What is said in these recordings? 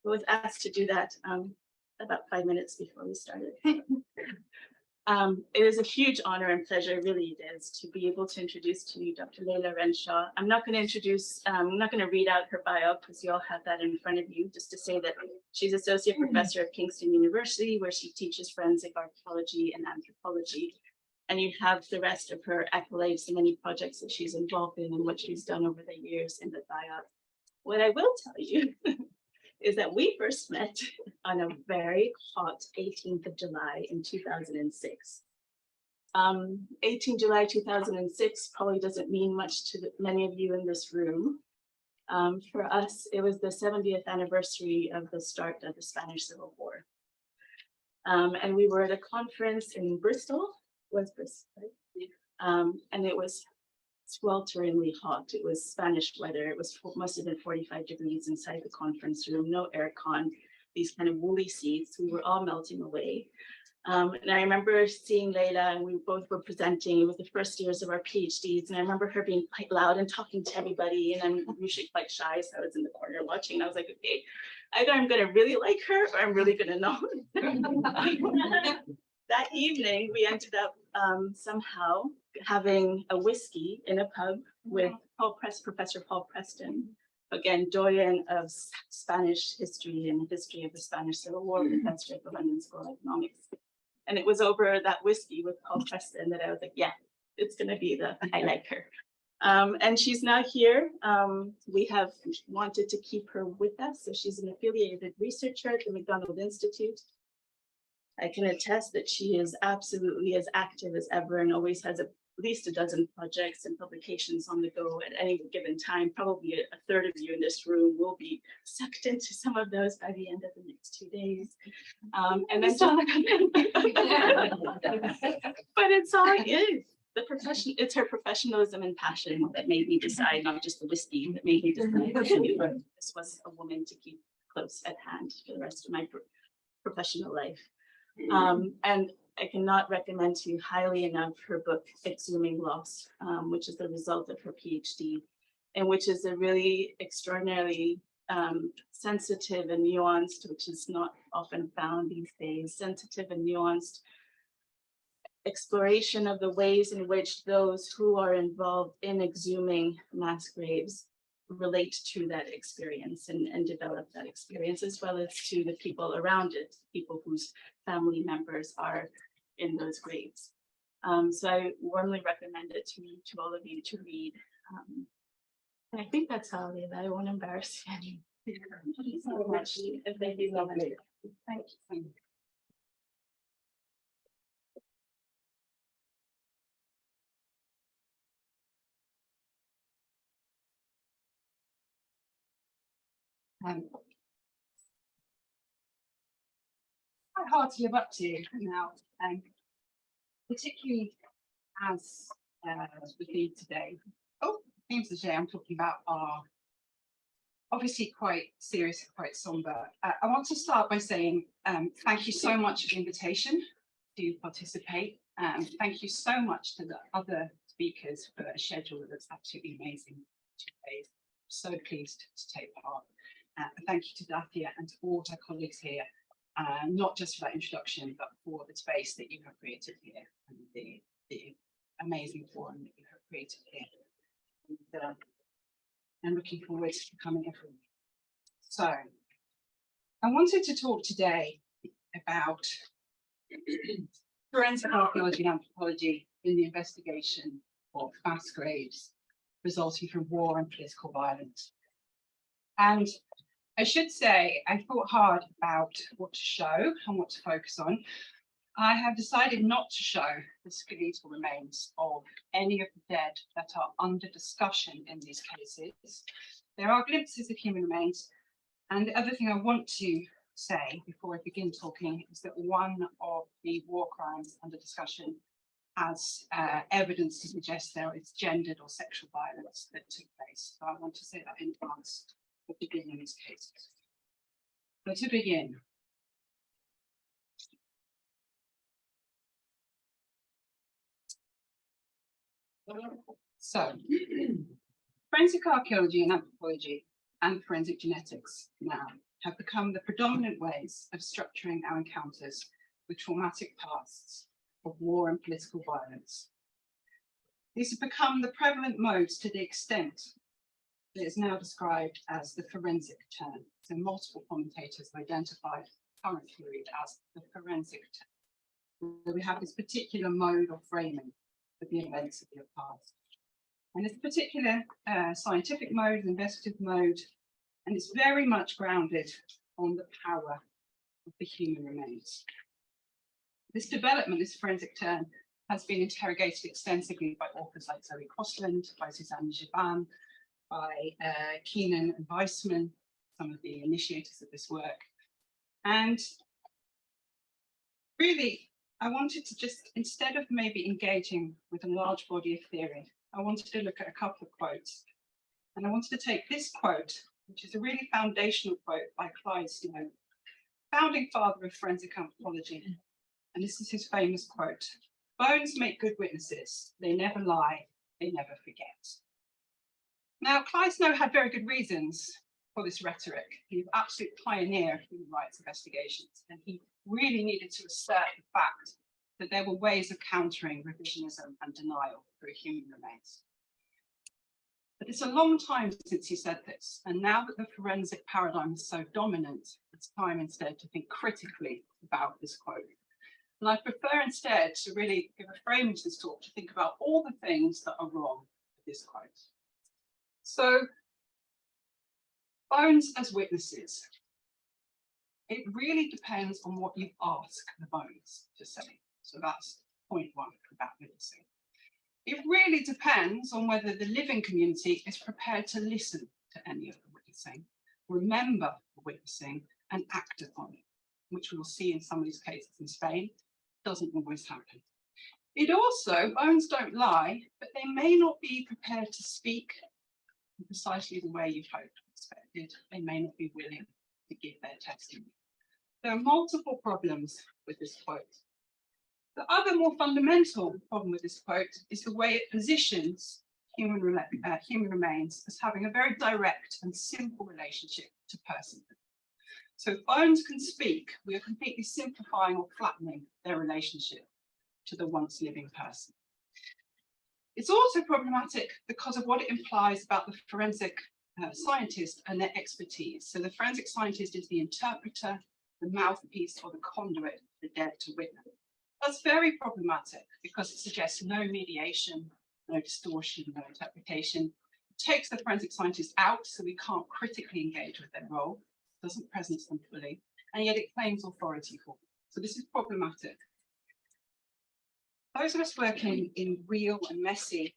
was asked to do that about 5 minutes before we started. It is a huge honor and pleasure, really it is, to be able to introduce to you Dr. Layla Renshaw. I'm not going to read out her bio because you all have that in front of you, just to say that she's Associate Professor at Kingston University, where she teaches forensic archaeology and anthropology. And you have the rest of her accolades and many projects that she's involved in and what she's done over the years in the bio. What I will tell you is that we first met on a very hot 18th of July in 2006. 18 July 2006 probably doesn't mean much to many of you in this room. For us, it was the 70th anniversary of the start of the Spanish Civil War. And we were at a conference in Bristol, and it was swelteringly hot. It was Spanish weather. It must have been 45 degrees inside the conference room, no aircon, these kind of woolly seats. We were all melting away. And I remember seeing Layla, and we both were presenting. It was the first years of our PhDs, and I remember her being quite loud and talking to everybody, and I'm usually quite shy, so I was in the corner watching, and I was like, okay, either I'm gonna really like her, or I'm really gonna know. That evening, we ended up somehow having a whiskey in a pub with Professor Paul Preston, again, doyen of Spanish history and history of the Spanish Civil War, professor at the London School of Economics. And it was over that whiskey with Paul Preston that I was like, yeah, it's going to be I like her. And she's now here. We have wanted to keep her with us. So she's an affiliated researcher at the McDonald Institute. I can attest that she is absolutely as active as ever and always has at least a dozen projects and publications on the go at any given time. Probably a third of you in this room will be sucked into some of those by the end of the next 2 days. And then but it's all it is. The profession, it's her professionalism and passion that made me decide, not just the whiskey, that made me decide that this was a woman to keep close at hand for the rest of my professional life. And I cannot recommend to you highly enough her book, Exhuming Loss, which is the result of her PhD, and which is a really extraordinarily sensitive and nuanced, which is not often found these days, sensitive and nuanced exploration of the ways in which those who are involved in exhuming mass graves relate to that experience and develop that experience, as well as to the people around it, people whose family members are in those graves. So I warmly recommend it to all of you to read. And I think that's all, Layla. I won't embarrass you. Thank you so much. Thank you so much. Thank you. Quite hard to live up to now, particularly as we lead today. Themes of today I'm talking about are obviously quite serious, quite somber. I want to start by saying thank you so much for the invitation to participate. Thank you so much to the other speakers for a schedule that's absolutely amazing. 2 days. So pleased to take part. Thank you to Dathia and to all our colleagues here, not just for that introduction, but for the space that you have created here and the amazing forum that you have created here. And looking forward to coming every week. So, I wanted to talk today about forensic archaeology and anthropology in the investigation of mass graves resulting from war and political violence. And I should say, I thought hard about what to show and what to focus on. I have decided not to show the skeletal remains of any of the dead that are under discussion in these cases. There are glimpses of human remains. And the other thing I want to say before I begin talking is that one of the war crimes under discussion has evidence to suggest there is gendered or sexual violence that took place. So I want to say that in advance of beginning these cases. So to begin, so forensic archaeology and anthropology and forensic genetics now have become the predominant ways of structuring our encounters with traumatic pasts of war and political violence. These have become the prevalent modes to the extent that is now described as the forensic turn. So multiple commentators have identified current period as the forensic turn. So we have this particular mode of framing of the events of the past. And this particular scientific mode, investigative mode, and it's very much grounded on the power of the human remains. This development, this forensic turn, has been interrogated extensively by authors like Zoe Crossland, by Suzanne Giban, by Keenan and Weissman, some of the initiators of this work. And really, I wanted to just, instead of maybe engaging with a large body of theory, I wanted to look at a couple of quotes. And I wanted to take this quote, which is a really foundational quote by Clyde Snow, founding father of forensic anthropology. And this is his famous quote: "Bones make good witnesses. They never lie. They never forget." Now, Clyde Snow had very good reasons for this rhetoric. He was an absolute pioneer of human rights investigations, and he really needed to assert the fact that there were ways of countering revisionism and denial through human remains. But it's a long time since he said this, and now that the forensic paradigm is so dominant, it's time instead to think critically about this quote. And I prefer instead to really give a frame to this talk to think about all the things that are wrong with this quote. So, bones as witnesses. It really depends on what you ask the bones to say. So that's point one about witnessing. It really depends on whether the living community is prepared to listen to any of the witnessing, remember the witnessing, and act upon it, which we will see in some of these cases in Spain. Doesn't always happen. It also, bones don't lie, but they may not be prepared to speak in precisely the way you've hoped or expected. They may not be willing to give their testimony. There are multiple problems with this quote. The other more fundamental problem with this quote is the way it positions human remains as having a very direct and simple relationship to personhood. So if bones can speak, we are completely simplifying or flattening their relationship to the once living person. It's also problematic because of what it implies about the forensic scientist and their expertise. So the forensic scientist is the interpreter, the mouthpiece, or the conduit for the dead to witness. That's very problematic because it suggests no mediation, no distortion, no interpretation. It takes the forensic scientist out, so we can't critically engage with their role, doesn't presence them fully, and yet it claims authority for them. So this is problematic. Those of us working in real and messy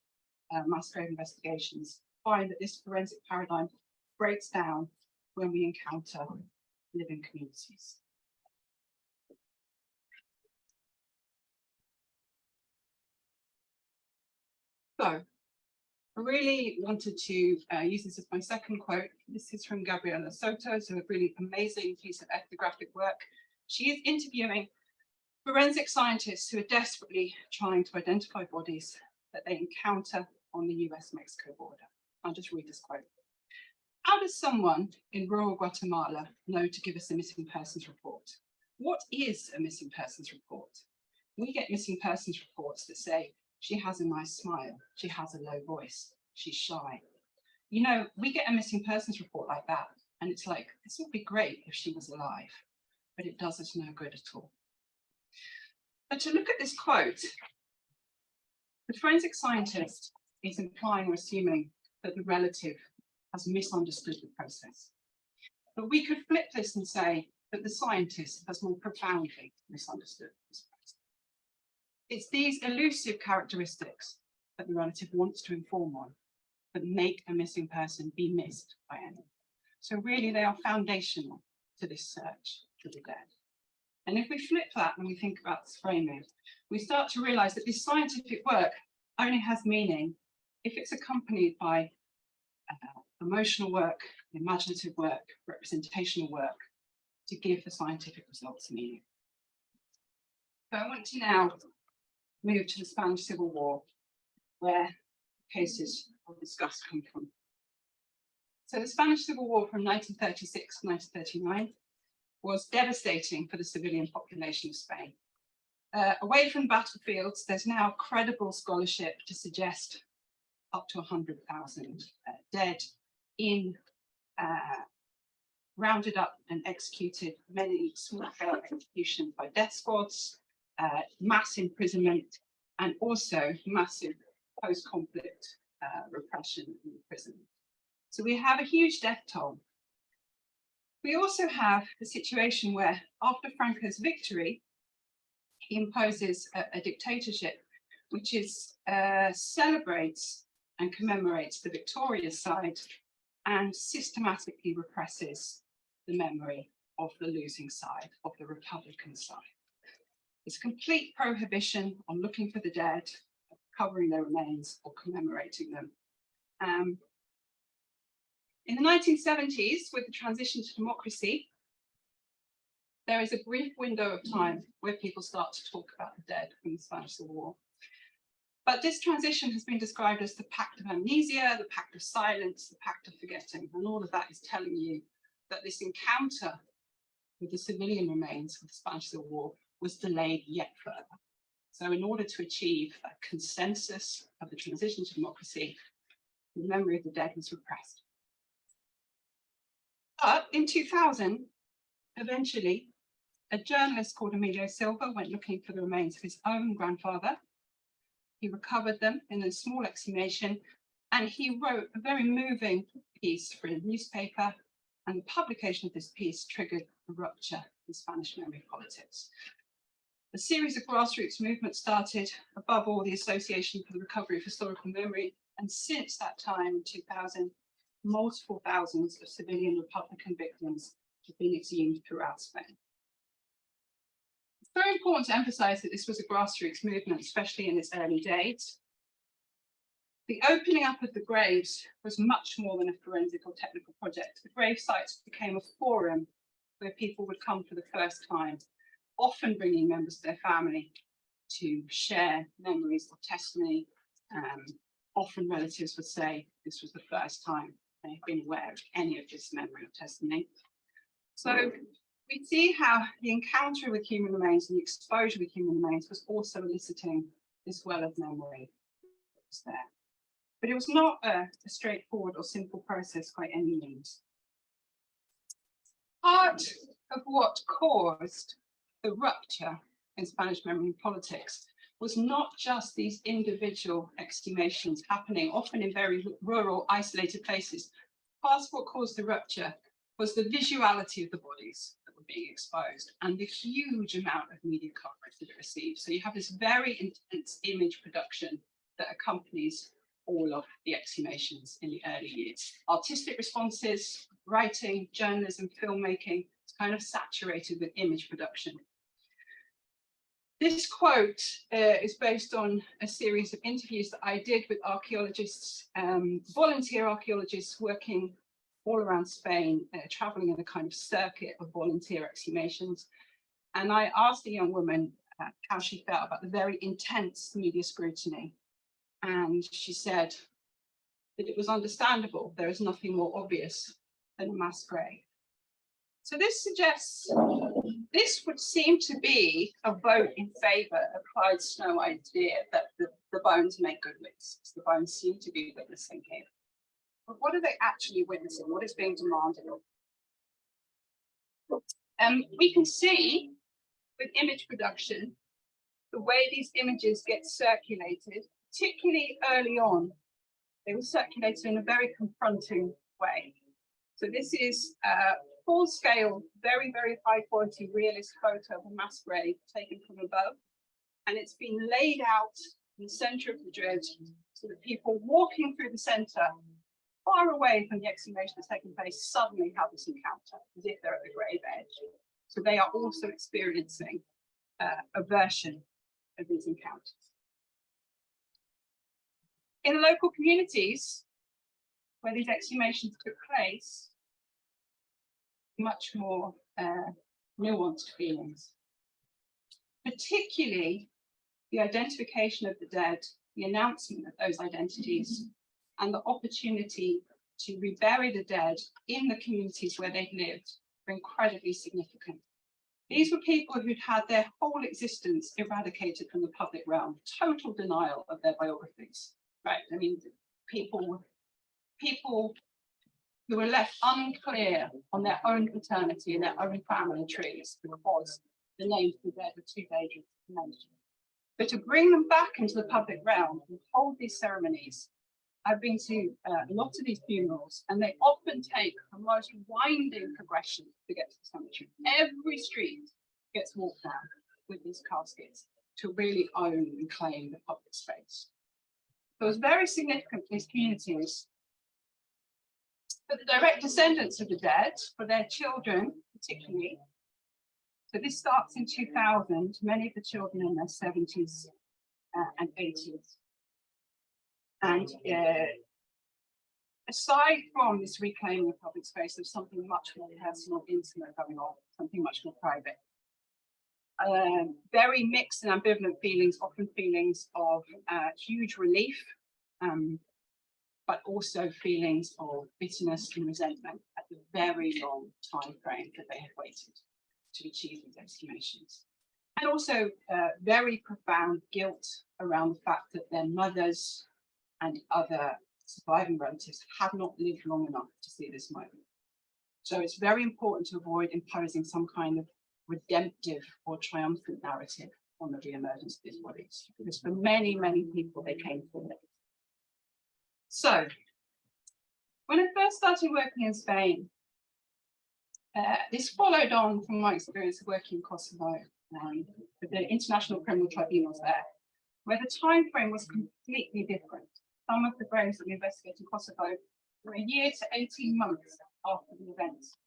mass grave investigations find that this forensic paradigm breaks down when we encounter living communities. So I really wanted to use this as my second quote. This is from Gabriela Soto, so a really amazing piece of ethnographic work. She is interviewing forensic scientists who are desperately trying to identify bodies that they encounter on the US-Mexico border. I'll just read this quote. How does someone in rural Guatemala know to give us a missing persons report? What is a missing persons report? We get missing persons reports that say, she has a nice smile, she has a low voice, she's shy. You know, we get a missing persons report like that, and it's like, this would be great if she was alive, but it does us no good at all. But to look at this quote, the forensic scientist is implying or assuming that the relative has misunderstood the process. But we could flip this and say that the scientist has more profoundly misunderstood this process. It's these elusive characteristics that the relative wants to inform on that make a missing person be missed by anyone. So really they are foundational to this search for the dead. And if we flip that and we think about this framing, we start to realize that this scientific work only has meaning if it's accompanied by emotional work, imaginative work, representational work to give the scientific results meaning. So I want to now move to the Spanish Civil War, where cases of discuss come from. So the Spanish Civil War from 1936 to 1939 was devastating for the civilian population of Spain. Away from battlefields, there's now credible scholarship to suggest up to 100,000 dead in rounded up and executed, many small-scale executions by death squads, mass imprisonment, and also massive post-conflict repression and imprisonment. So we have a huge death toll. We also have a situation where after Franco's victory, he imposes a dictatorship which is celebrates and commemorates the victorious side and systematically represses the memory of the losing side, of the Republican side. It's a complete prohibition on looking for the dead, covering their remains, or commemorating them. In the 1970s, with the transition to democracy, there is a brief window of time where people start to talk about the dead from the Spanish Civil War. But this transition has been described as the pact of amnesia, the pact of silence, the pact of forgetting, and all of that is telling you that this encounter with the civilian remains of the Spanish Civil War was delayed yet further. So in order to achieve a consensus of the transition to democracy, the memory of the dead was repressed. But in 2000, eventually, a journalist called Emilio Silva went looking for the remains of his own grandfather. He recovered them in a small exhumation, and he wrote a very moving piece for a newspaper, and the publication of this piece triggered a rupture in Spanish memory politics. A series of grassroots movements started, above all the Association for the Recovery of Historical Memory, and since that time, in 2000, multiple thousands of civilian Republican victims have been exhumed throughout Spain. It's very important to emphasize that this was a grassroots movement, especially in its early days. The opening up of the graves was much more than a forensic or technical project. The grave sites became a forum where people would come for the first time, often bringing members of their family to share memories or testimony. Often relatives would say this was the first time they've been aware of any of this memory or testimony. So we see how the encounter with human remains and the exposure with human remains was also eliciting this well of memory that was there. But it was not a straightforward or simple process by any means. Part of what caused the rupture in Spanish memory politics was not just these individual exhumations happening, often in very rural, isolated places. Part of what caused the rupture was the visuality of the bodies that were being exposed and the huge amount of media coverage that it received. So you have this very intense image production that accompanies all of the exhumations in the early years. Artistic responses, writing, journalism, filmmaking, it's kind of saturated with image production. This quote is based on a series of interviews that I did with archaeologists, volunteer archaeologists working all around Spain, traveling in a kind of circuit of volunteer exhumations. And I asked a young woman how she felt about the very intense media scrutiny. And she said that it was understandable. There is nothing more obvious than a mass grave. So this suggests, this would seem to be a vote in favour of Clyde Snow's idea that the bones make good witnesses. The bones seem to be witnessing here. But what are they actually witnessing? What is being demanded of them? We can see with image production, the way these images get circulated, particularly early on, they were circulated in a very confronting way. So this is full-scale, very, very high-quality realist photo of a mass grave taken from above. And it's been laid out in the center of Madrid so that people walking through the center, far away from the exhumation that's taking place, suddenly have this encounter, as if they're at the grave edge. So they are also experiencing a version of these encounters. In the local communities where these exhumations took place, much more nuanced feelings, particularly the identification of the dead, the announcement of those identities, and the opportunity to rebury the dead in the communities where they'd lived were incredibly significant. These were people who'd had their whole existence eradicated from the public realm, total denial of their biographies, right? I mean, people who were left unclear on their own paternity and their own family trees because the names of the dead were too dangerous to mention. But to bring them back into the public realm and hold these ceremonies, I've been to a lot of these funerals, and they often take a most winding progression to get to the cemetery. Every street gets walked down with these caskets to really own and claim the public space. So it was very significant for these communities. For the direct descendants of the dead, for their children particularly. So this starts in 2000, many of the children in their 70s and 80s. And aside from this reclaiming of public space, there's something much more personal, intimate going on, something much more private. Very mixed and ambivalent feelings, often feelings of huge relief, but also feelings of bitterness and resentment at the very long time frame that they had waited to achieve these exhumations. And also very profound guilt around the fact that their mothers and other surviving relatives have not lived long enough to see this moment. So it's very important to avoid imposing some kind of redemptive or triumphant narrative on the re-emergence of these bodies, because for many, many people, they came for it. So when I first started working in Spain, this followed on from my experience of working in Kosovo with the international criminal tribunals there, where the time frame was completely different. Some of the graves that we investigated in Kosovo were a year to 18 months after the events.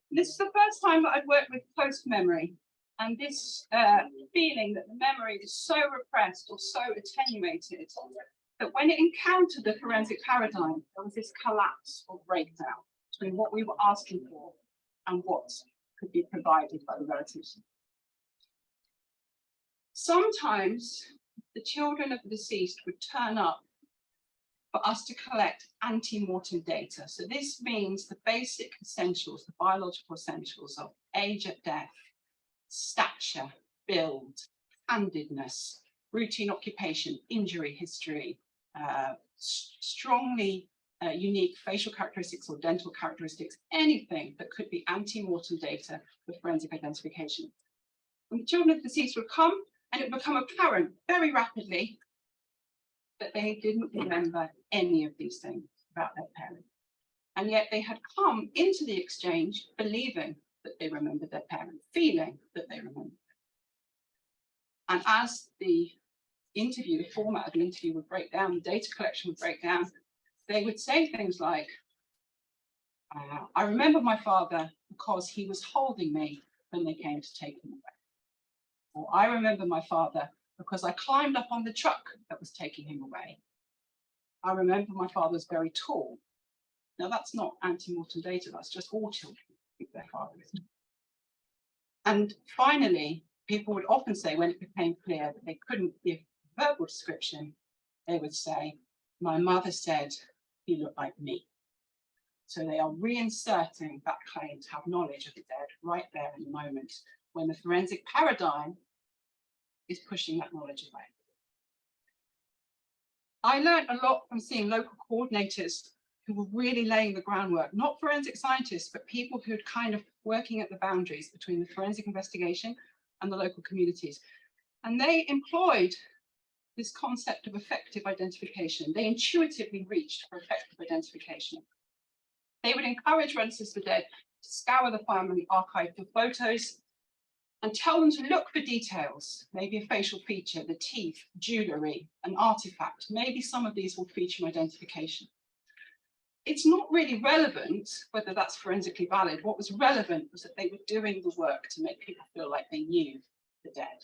This is the first time that I'd worked with close memory, and this feeling that the memory is so repressed or so attenuated that when it encountered the forensic paradigm, there was this collapse or breakdown between what we were asking for and what could be provided by the relatives. Sometimes the children of the deceased would turn up for us to collect ante-mortem data. So this means the basic essentials, the biological essentials of age at death, stature, build, handedness, routine occupation, injury history, strongly unique facial characteristics or dental characteristics, anything that could be ante-mortem data for forensic identification. And the children of the deceased would come, and it would become apparent very rapidly that they didn't remember any of these things about their parents. And yet they had come into the exchange believing that they remembered their parents, feeling that they remembered them. And as the interview, the format of the interview would break down, the data collection would break down, they would say things like, I remember my father because he was holding me when they came to take him away. Or I remember my father because I climbed up on the truck that was taking him away. I remember my father was very tall. Now that's not ante-mortem data, that's just all children think their father is. And finally, people would often say, when it became clear that they couldn't give verbal description, they would say, my mother said he looked like me. So they are reinserting that claim to have knowledge of the dead right there in the moment when the forensic paradigm is pushing that knowledge away. I learned a lot from seeing local coordinators who were really laying the groundwork, not forensic scientists, but people who had kind of working at the boundaries between the forensic investigation and the local communities. And they employed this concept of effective identification. They intuitively reached for effective identification. They would encourage relatives of the dead to scour the family archive for photos and tell them to look for details, maybe a facial feature, the teeth, jewellery, an artifact. Maybe some of these will feature an identification. It's not really relevant whether that's forensically valid. What was relevant was that they were doing the work to make people feel like they knew the dead.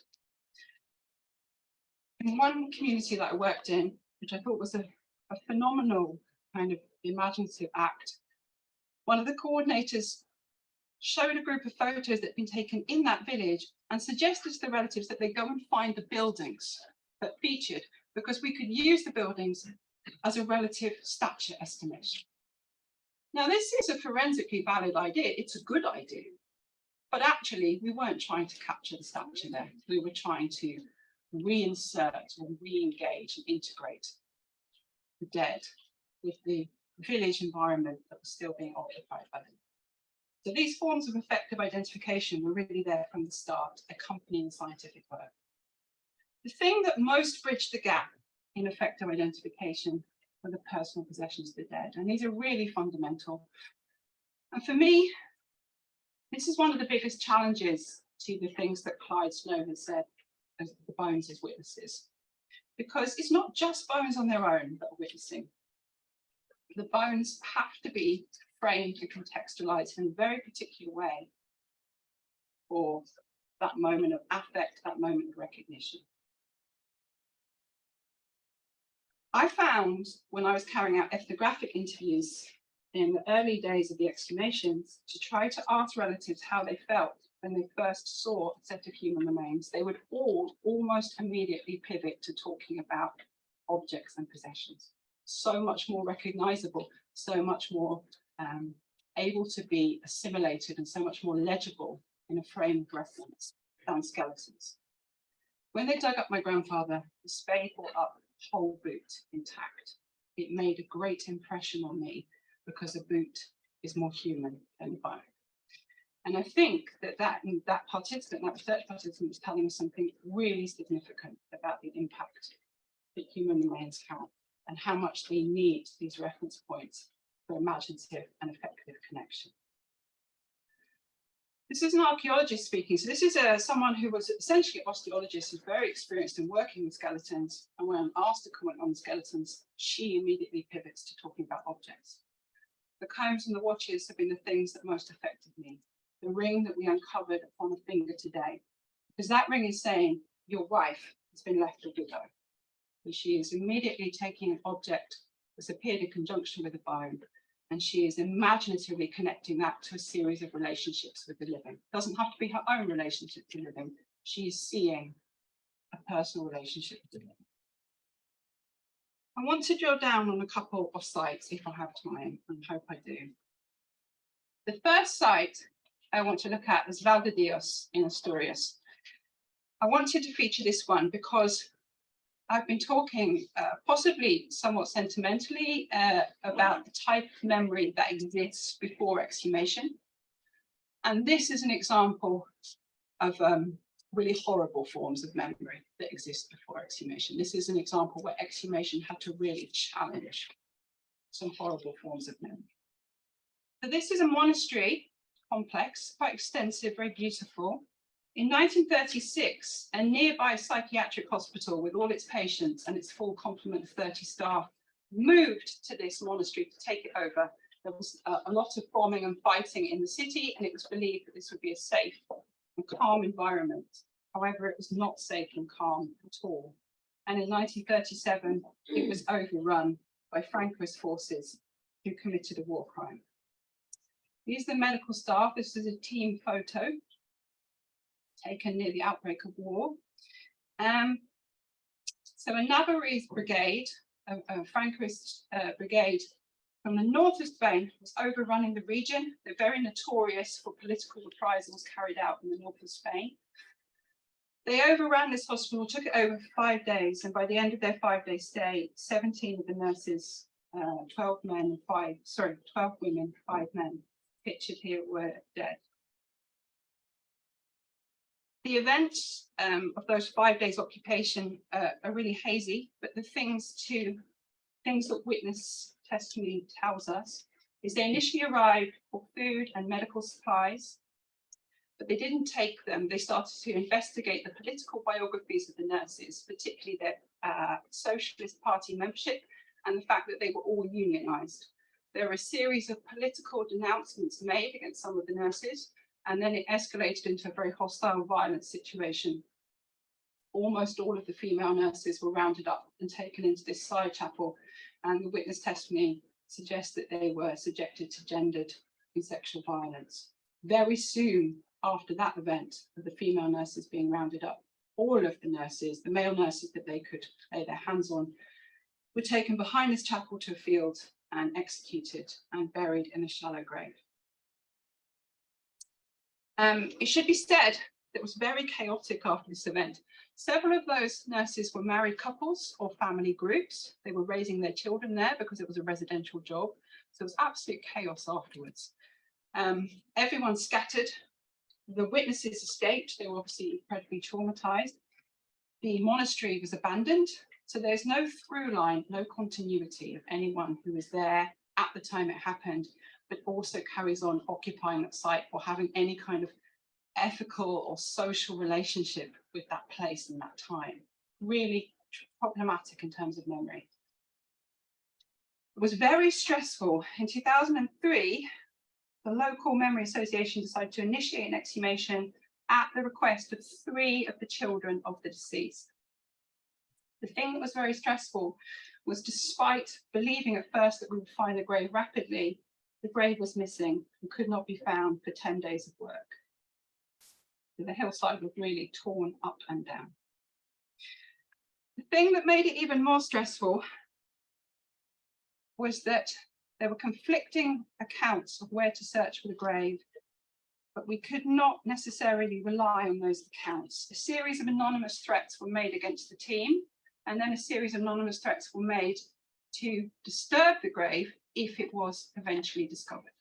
In one community that I worked in, which I thought was a phenomenal kind of imaginative act, one of the coordinators showed a group of photos that had been taken in that village and suggested to the relatives that they go and find the buildings that featured, because we could use the buildings as a relative stature estimation. Now, this is a forensically valid idea. It's a good idea. But actually, we weren't trying to capture the stature there. We were trying to reinsert or re-engage and integrate the dead with the village environment that was still being occupied by them. So these forms of effective identification were really there from the start, accompanying scientific work. The thing that most bridged the gap in effective identification were the personal possessions of the dead. And these are really fundamental. And for me, this is one of the biggest challenges to the things that Clyde Snow has said as the bones as witnesses. Because it's not just bones on their own that are witnessing. The bones have to be framed and contextualized in a very particular way for that moment of affect, that moment of recognition. I found when I was carrying out ethnographic interviews in the early days of the exhumations to try to ask relatives how they felt when they first saw a set of human remains, they would all almost immediately pivot to talking about objects and possessions. So much more recognizable, so much more able to be assimilated and so much more legible in a frame of reference than skeletons. When they dug up my grandfather, the spade brought up the whole boot intact. It made a great impression on me because a boot is more human than a bone. And I think that participant, that research participant, was telling us something really significant about the impact that human remains have and how much they need these reference points for imaginative and effective connection. This is an archaeologist speaking. So this is someone who was essentially an osteologist who's very experienced in working with skeletons. And when I'm asked to comment on the skeletons, she immediately pivots to talking about objects. The combs and the watches have been the things that most affected me. The ring that we uncovered on a finger today, because that ring is saying your wife has been left a widow. And she is immediately taking an object that's appeared in conjunction with a bone, and she is imaginatively connecting that to a series of relationships with the living. It doesn't have to be her own relationship to living. She is seeing a personal relationship with the living. I want to drill down on a couple of sites if I have time, and I hope I do. The first site I want to look at is VALDEDIÓS in Asturias. I wanted to feature this one because I've been talking, possibly somewhat sentimentally, about the type of memory that exists before exhumation. And this is an example of really horrible forms of memory that exist before exhumation. This is an example where exhumation had to really challenge some horrible forms of memory. So this is a monastery complex, quite extensive, very beautiful. In 1936, a nearby psychiatric hospital with all its patients and its full complement of 30 staff moved to this monastery to take it over. There was a lot of bombing and fighting in the city, and it was believed that this would be a safe and calm environment. However, it was not safe and calm at all. And in 1937, it was overrun by Francoist forces who committed a war crime. These are the medical staff. This is a team photo taken near the outbreak of war. So a Navarrese brigade, a Francoist brigade from the north of Spain was overrunning the region. They're very notorious for political reprisals carried out in the north of Spain. They overran this hospital, took it over for 5 days, and by the end of their 5-day stay, 17 of the nurses, 12 women, 5 men, pictured here, were dead. The events of those 5 days occupation are really hazy, but the things that witness testimony tells us is they initially arrived for food and medical supplies, but they didn't take them. They started to investigate the political biographies of the nurses, particularly their Socialist Party membership and the fact that they were all unionized. There were a series of political denouncements made against some of the nurses, and then it escalated into a very hostile, violent situation. Almost all of the female nurses were rounded up and taken into this side chapel, and the witness testimony suggests that they were subjected to gendered and sexual violence. Very soon after that event of the female nurses being rounded up, all of the nurses, the male nurses that they could lay their hands on, were taken behind this chapel to a field and executed and buried in a shallow grave. It should be said that it was very chaotic after this event. Several of those nurses were married couples or family groups. They were raising their children there because it was a residential job. So it was absolute chaos afterwards. Everyone scattered. The witnesses escaped. They were obviously incredibly traumatized. The monastery was abandoned. So there's no through line, no continuity of anyone who was there at the time it happened, but also carries on occupying that site or having any kind of ethical or social relationship with that place in that time. Really problematic in terms of memory. It was very stressful. In 2003, the local memory association decided to initiate an exhumation at the request of 3 of the children of the deceased. The thing that was very stressful was, despite believing at first that we would find the grave rapidly, the grave was missing and could not be found for 10 days of work. So the hillside was really torn up and down. The thing that made it even more stressful was that there were conflicting accounts of where to search for the grave, but we could not necessarily rely on those accounts. A series of anonymous threats were made against the team, and then a series of anonymous threats were made to disturb the grave if it was eventually discovered.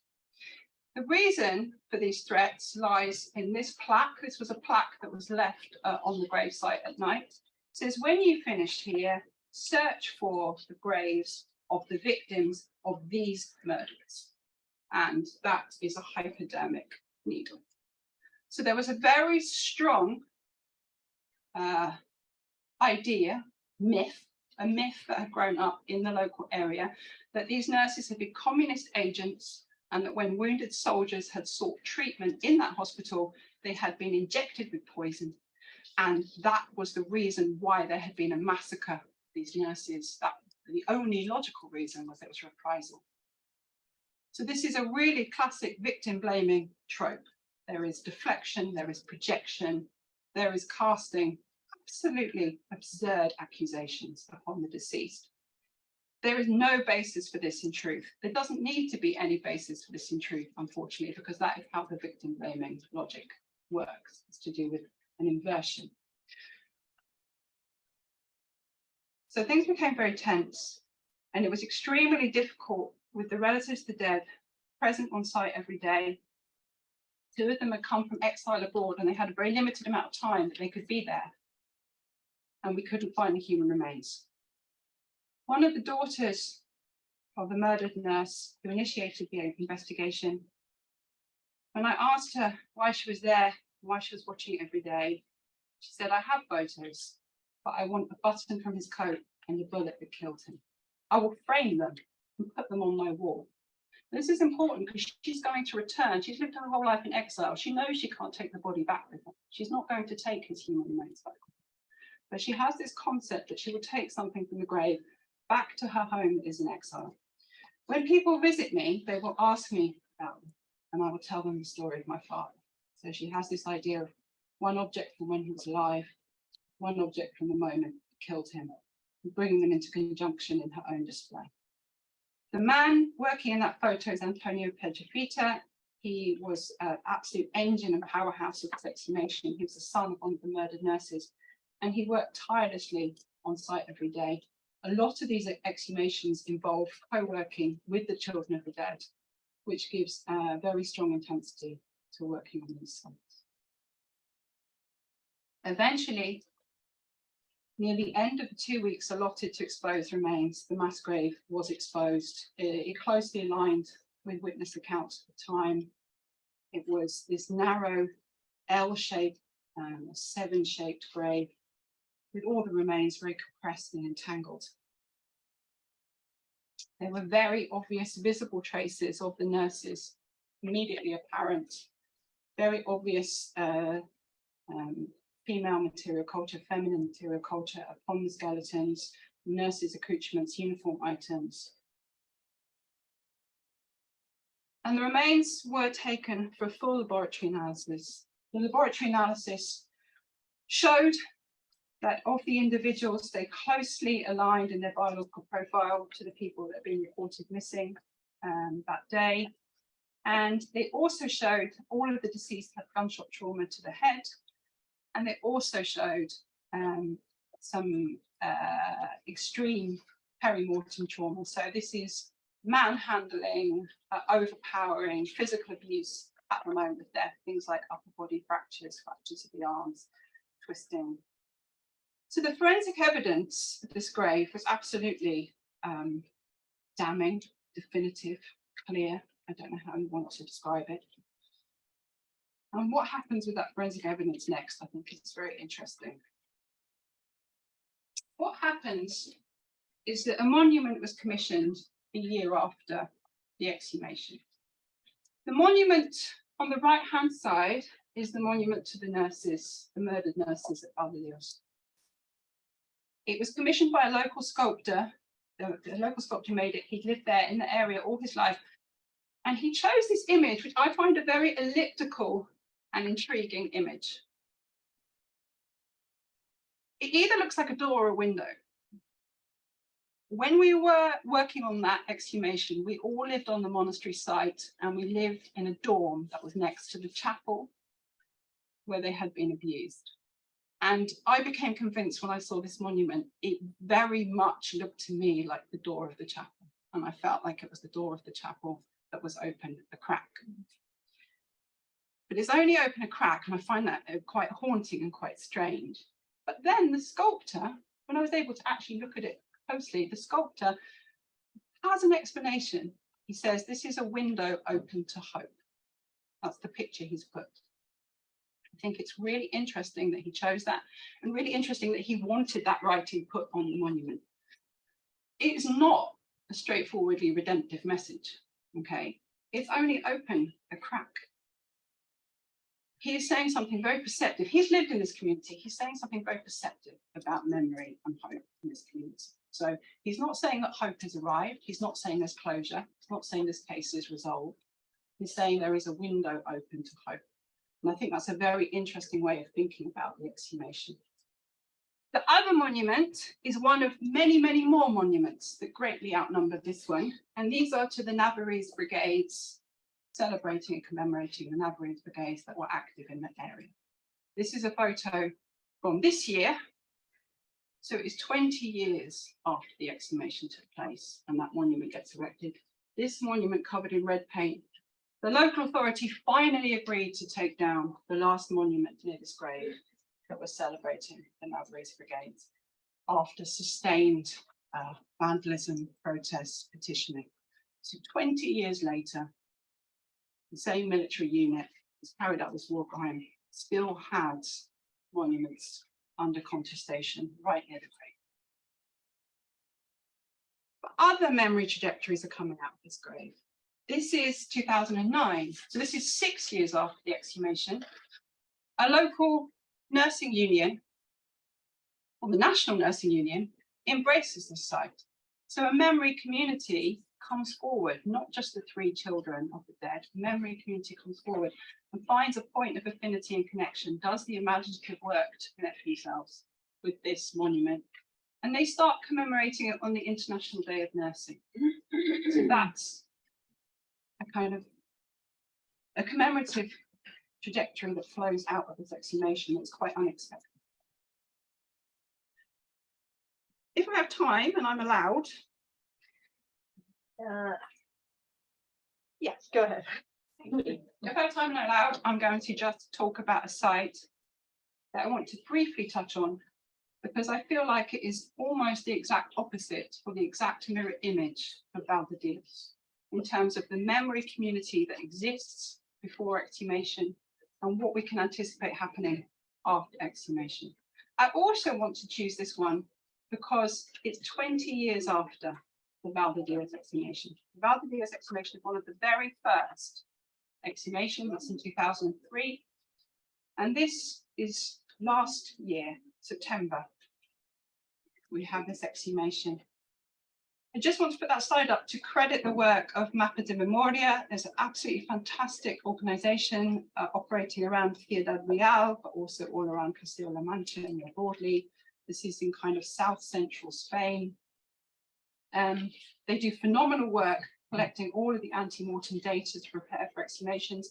The reason for these threats lies in this plaque. This was a plaque that was left on the gravesite at night. It says, when you finished here, search for the graves of the victims of these murderers. And that is a hypodermic needle. So there was a very strong idea, a myth that had grown up in the local area, that these nurses had been communist agents, and that when wounded soldiers had sought treatment in that hospital, they had been injected with poison. And that was the reason why there had been a massacre of these nurses. That the only logical reason was it was reprisal. So this is a really classic victim blaming trope. There is deflection, there is projection, there is casting absolutely absurd accusations upon the deceased. There is no basis for this in truth. There doesn't need to be any basis for this in truth, unfortunately, because that is how the victim blaming logic works. It's to do with an inversion. So things became very tense, and it was extremely difficult with the relatives of the dead present on site every day. 2 of them had come from exile abroad, and they had a very limited amount of time that they could be there. And we couldn't find the human remains. One of the daughters of the murdered nurse who initiated the investigation, when I asked her why she was there, why she was watching it every day, she said, I have photos, but I want a button from his coat and the bullet that killed him. I will frame them and put them on my wall. This is important because she's going to return. She's lived her whole life in exile. She knows she can't take the body back with her. She's not going to take his human remains back with her. But she has this concept that she will take something from the grave back to her home that is in exile. When people visit me, they will ask me about them, and I will tell them the story of my father. So she has this idea of one object from when he was alive, one object from the moment that killed him, and bringing them into conjunction in her own display. The man working in that photo is Antonio Pegafita. He was an absolute engine and powerhouse of this exhumation. He was the son of one of the murdered nurses, and he worked tirelessly on site every day. A lot of these exhumations involve co-working with the children of the dead, which gives a very strong intensity to working on these sites. Eventually, near the end of the 2 weeks allotted to expose remains, the mass grave was exposed. It closely aligned with witness accounts at the time. It was this narrow L-shaped, 7-shaped grave, with all the remains very compressed and entangled. There were very obvious visible traces of the nurses, immediately apparent, very obvious female material culture, feminine material culture upon the skeletons, nurses' accoutrements, uniform items. And the remains were taken for a full laboratory analysis. The laboratory analysis showed that of the individuals, they closely aligned in their biological profile to the people that have been reported missing that day. And they also showed all of the deceased had gunshot trauma to the head. And they also showed some extreme perimortem trauma. So this is manhandling, overpowering, physical abuse at the moment of death, things like upper body fractures, fractures of the arms, twisting. So the forensic evidence of this grave was absolutely damning, definitive, clear. I don't know how you want to describe it. And what happens with that forensic evidence next, I think is very interesting. What happens is that a monument was commissioned a year after the exhumation. The monument on the right-hand side is the monument to the nurses, the murdered nurses at VALDEDIÓS. It was commissioned by a local sculptor. The local sculptor made it. He'd lived there in the area all his life. And he chose this image, which I find a very elliptical and intriguing image. It either looks like a door or a window. When we were working on that exhumation, we all lived on the monastery site, and we lived in a dorm that was next to the chapel where they had been abused. And I became convinced when I saw this monument, it very much looked to me like the door of the chapel. And I felt like it was the door of the chapel that was open a crack. But it's only open a crack, and I find that quite haunting and quite strange. But then the sculptor, when I was able to actually look at it closely, the sculptor has an explanation. He says, this is a window open to hope. That's the picture he's put. I think it's really interesting that he chose that, and really interesting that he wanted that writing put on the monument. It's not a straightforwardly redemptive message, okay? It's only open a crack. He is saying something very perceptive. He's lived in this community. He's saying something very perceptive about memory and hope in this community. So he's not saying that hope has arrived. He's not saying there's closure. He's not saying this case is resolved. He's saying there is a window open to hope. And I think that's a very interesting way of thinking about the exhumation. The other monument is one of many, many more monuments that greatly outnumber this one. And these are to the Navarrese brigades, celebrating and commemorating the Navarrese brigades that were active in that area. This is a photo from this year. So it's 20 years after the exhumation took place and that monument gets erected. This monument covered in red paint. The local authority finally agreed to take down the last monument near this grave that was celebrating the Navarrese brigades after sustained vandalism, protests, petitioning. So 20 years later, the same military unit that's carried out this war crime still has monuments under contestation right near the grave. But other memory trajectories are coming out of this grave. This is 2009, so this is 6 years after the exhumation. A local nursing union, or the National Nursing Union, embraces this site. So a memory community comes forward, not just the 3 children of the dead. The memory community comes forward and finds a point of affinity and connection, does the imaginative work to connect themselves with this monument. And they start commemorating it on the International Day of Nursing. So that's a kind of a commemorative trajectory that flows out of this exhumation that's quite unexpected. If I have time and I'm allowed, yes, go ahead. If I have time and I'm allowed, I'm going to just talk about a site that I want to briefly touch on, because I feel like it is almost the exact opposite, or the exact mirror image of VALDEDIÓS in terms of the memory community that exists before exhumation and what we can anticipate happening after exhumation. I also want to choose this one because it's 20 years after the VALDEDIÓS exhumation. The VALDEDIÓS exhumation is one of the very first exhumations, that's in 2003. And this is last year, September, we have this exhumation. I just want to put that slide up to credit the work of Mapa de Memoria. It's an absolutely fantastic organization operating around Ciudad Real, but also all around Castilla-La Mancha and more broadly. This is in kind of south central Spain. They do phenomenal work collecting all of the ante-mortem data to prepare for exhumations,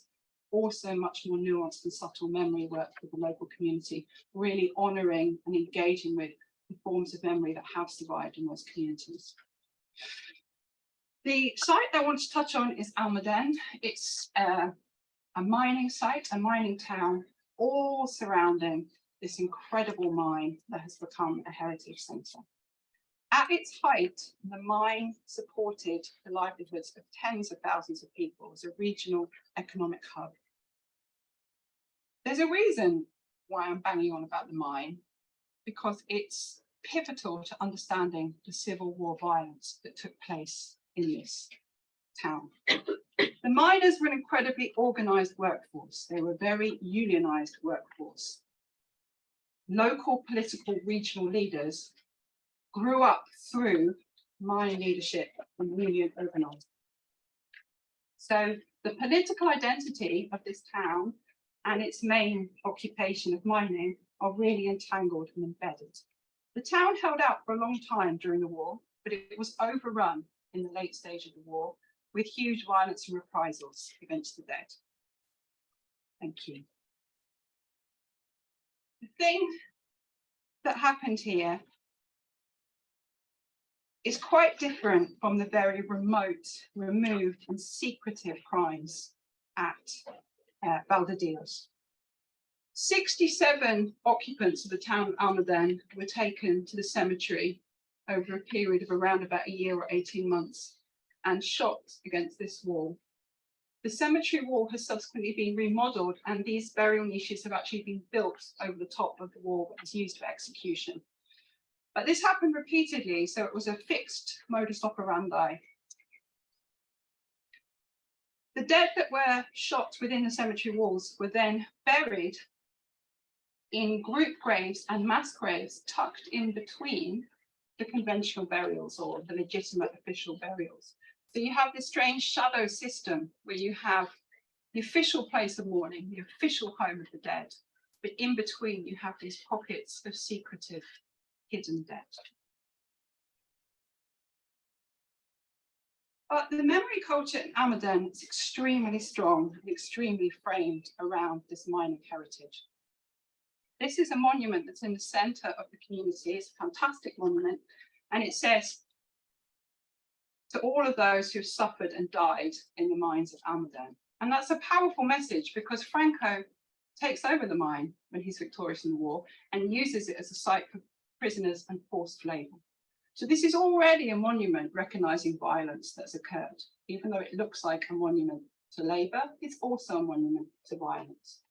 also much more nuanced and subtle memory work with the local community, really honouring and engaging with the forms of memory that have survived in those communities. The site I want to touch on is Almaden. It's a mining site, a mining town, all surrounding this incredible mine that has become a heritage centre. At its height, the mine supported the livelihoods of tens of thousands of people as a regional economic hub. There's a reason why I'm banging on about the mine, because it's pivotal to understanding the civil war violence that took place in this town. The miners were an incredibly organised workforce. They were a very unionised workforce. Local political regional leaders grew up through mine leadership and union organising. So the political identity of this town and its main occupation of mining are really entangled and embedded. The town held out for a long time during the war, but it was overrun in the late stage of the war with huge violence and reprisals against the dead. Thank you. The thing that happened here is quite different from the very remote, removed and secretive crimes at VALDEDIÓS. 67 occupants of the town of Almaden were taken to the cemetery over a period of around about a year or 18 months and shot against this wall. The cemetery wall has subsequently been remodelled, and these burial niches have actually been built over the top of the wall that was used for execution. But this happened repeatedly, so it was a fixed modus operandi. The dead that were shot within the cemetery walls were then buried in group graves and mass graves tucked in between the conventional burials or the legitimate official burials. So you have this strange shadow system where you have the official place of mourning, the official home of the dead, but in between you have these pockets of secretive, hidden dead. But the memory culture in Almaden is extremely strong and extremely framed around this mining heritage. This is a monument that's in the centre of the community. It's a fantastic monument, and it says, to all of those who have suffered and died in the mines of Almaden. And that's a powerful message, because Franco takes over the mine when he's victorious in the war and uses it as a site for prisoners and forced labour. So this is already a monument recognising violence that's occurred. Even though it looks like a monument to labour, it's also a monument to violence.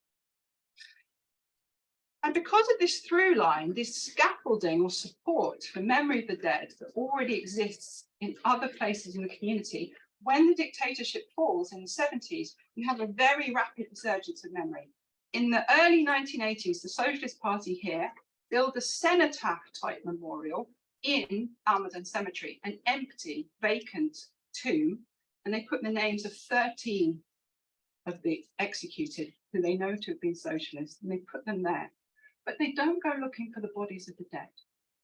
And because of this through line, this scaffolding or support for memory of the dead that already exists in other places in the community, when the dictatorship falls in the 70s, you have a very rapid resurgence of memory. In the early 1980s, the Socialist Party here built a cenotaph-type memorial in Almaden Cemetery, an empty, vacant tomb, and they put the names of 13 of the executed, who they know to have been socialists, and they put them there. But they don't go looking for the bodies of the dead.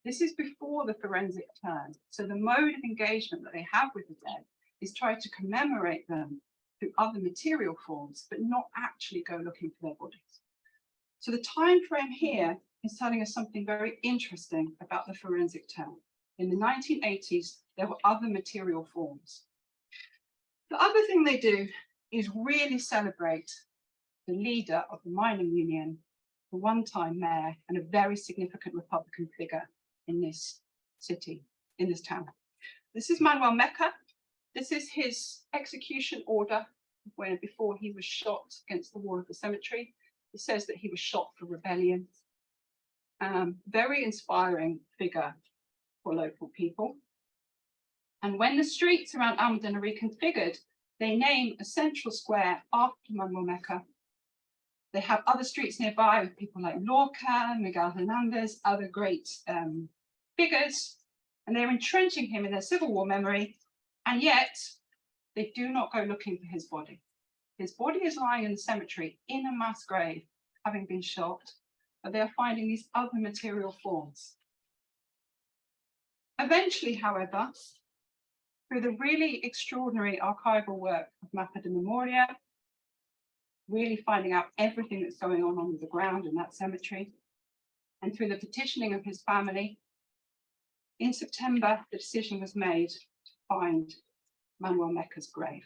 This is before the forensic turn. So the mode of engagement that they have with the dead is try to commemorate them through other material forms, but not actually go looking for their bodies. So the time frame here is telling us something very interesting about the forensic turn. In the 1980s, there were other material forms. The other thing they do is really celebrate the leader of the mining union, the one-time mayor, and a very significant Republican figure in this city, in this town. This is Manuel MECA. This is his execution order before he was shot against the wall of the cemetery. It says that he was shot for rebellion. Very inspiring figure for local people. And when the streets around Almaden are reconfigured, they name a central square after Manuel MECA. They have other streets nearby with people like Lorca, Miguel Hernandez, other great figures, and they're entrenching him in their Civil War memory, and yet they do not go looking for his body. His body is lying in the cemetery in a mass grave, having been shot, but they are finding these other material forms Eventually, however, through the really extraordinary archival work of Mapa de Memoria, really finding out everything that's going on the ground in that cemetery, and through the petitioning of his family, in September, the decision was made to find Manuel MECA's grave.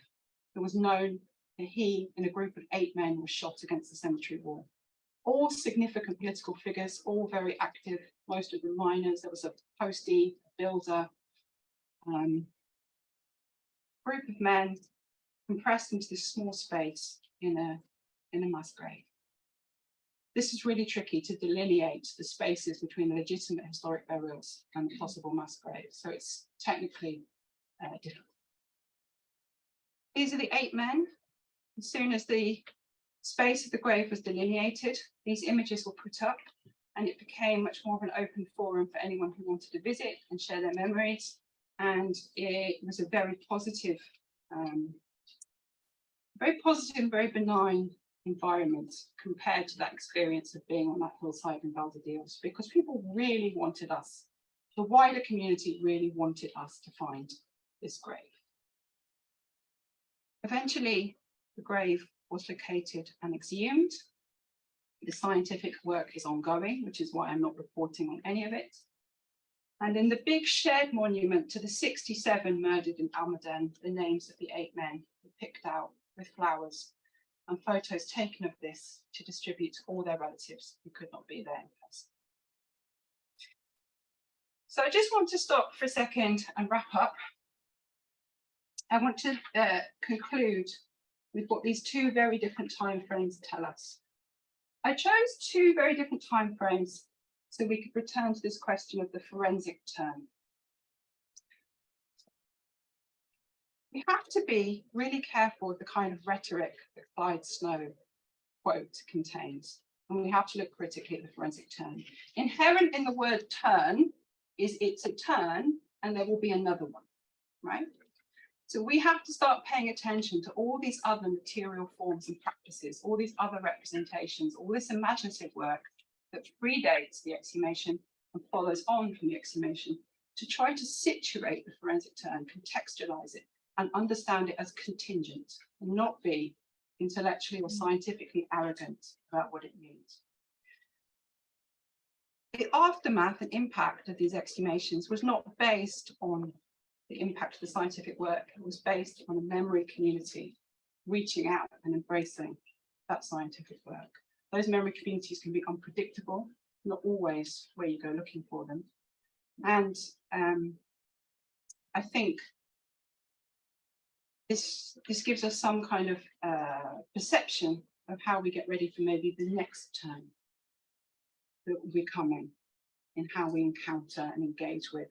It was known that he and a group of 8 men were shot against the cemetery wall. All significant political figures, all very active, most of them miners. There was a postie, a builder, group of men compressed into this small space in a mass grave. This is really tricky to delineate the spaces between the legitimate historic burials and the possible mass graves. So it's technically difficult. These are the 8 men. As soon as the space of the grave was delineated, these images were put up, and it became much more of an open forum for anyone who wanted to visit and share their memories. And it was a very positive, very benign environment compared to that experience of being on that hillside in VALDEDIÓS, because people really wanted us, the wider community really wanted us to find this grave. Eventually, the grave was located and exhumed. The scientific work is ongoing, which is why I'm not reporting on any of it. And in the big shared monument to the 67 murdered in Almaden, the names of the 8 men were picked out with flowers and photos taken of this to distribute to all their relatives who could not be there in person. So I just want to stop for a second and wrap up. I want to conclude with what these 2 very different time frames tell us. I chose 2 very different time frames so we could return to this question of the forensic term. We have to be really careful with the kind of rhetoric that Clyde Snow quote contains, and we have to look critically at the forensic term. Inherent in the word turn is it's a turn and there will be another one, right? So we have to start paying attention to all these other material forms and practices, all these other representations, all this imaginative work that predates the exhumation and follows on from the exhumation, to try to situate the forensic term, contextualize it, and understand it as contingent, and not be intellectually or scientifically arrogant about what it means. The aftermath and impact of these exhumations was not based on the impact of the scientific work. It was based on a memory community reaching out and embracing that scientific work. Those memory communities can be unpredictable, not always where you go looking for them. And I think this gives us some kind of perception of how we get ready for maybe the next term that will be coming in how we encounter and engage with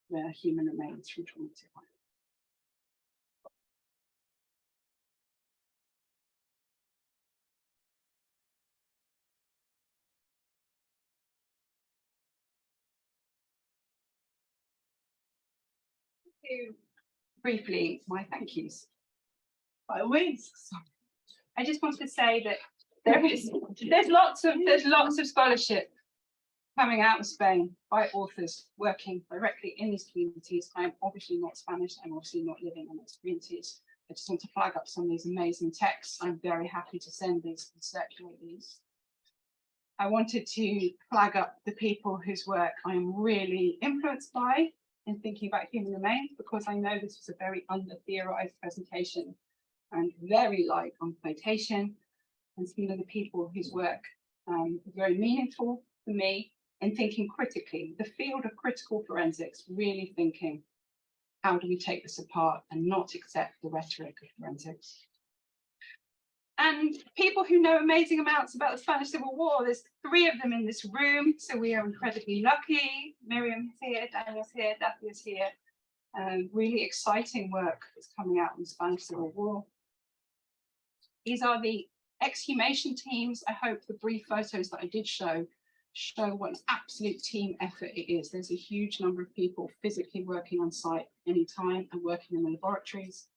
the human remains from traumatic violence. Briefly, my thank yous. By all means. I just want to say that there's lots of scholarship coming out of Spain by authors working directly in these communities. I'm obviously not Spanish. I'm obviously not living in those communities. I just want to flag up some of these amazing texts. I'm very happy to send these and circulate these. I wanted to flag up the people whose work I'm really influenced by in thinking about human remains, because I know this was a very under-theorized presentation and very light on quotation, and some of the people whose work is very meaningful for me in thinking critically, the field of critical forensics, really thinking, how do we take this apart and not accept the rhetoric of forensics? And people who know amazing amounts about the Spanish Civil War, there's 3 of them in this room, so we are incredibly lucky. Miriam's here, Daniel's here, Daphne's here. Really exciting work that's coming out on the Spanish Civil War. These are the exhumation teams. I hope the brief photos that I did show what an absolute team effort it is. There's a huge number of people physically working on site anytime and working in the laboratories.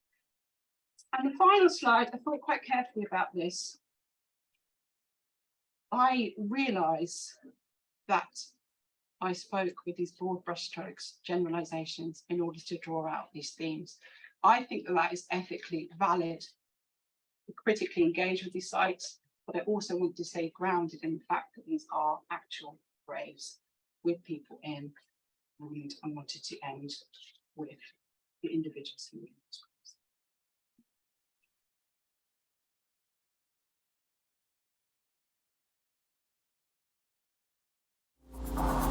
And the final slide, I thought quite carefully about this. I realise that I spoke with these broad brushstrokes, generalizations, in order to draw out these themes. I think that that is ethically valid, critically engage with these sites, but I also want to say grounded in the fact that these are actual graves with people in, and I wanted to end with the individuals who were in those graves.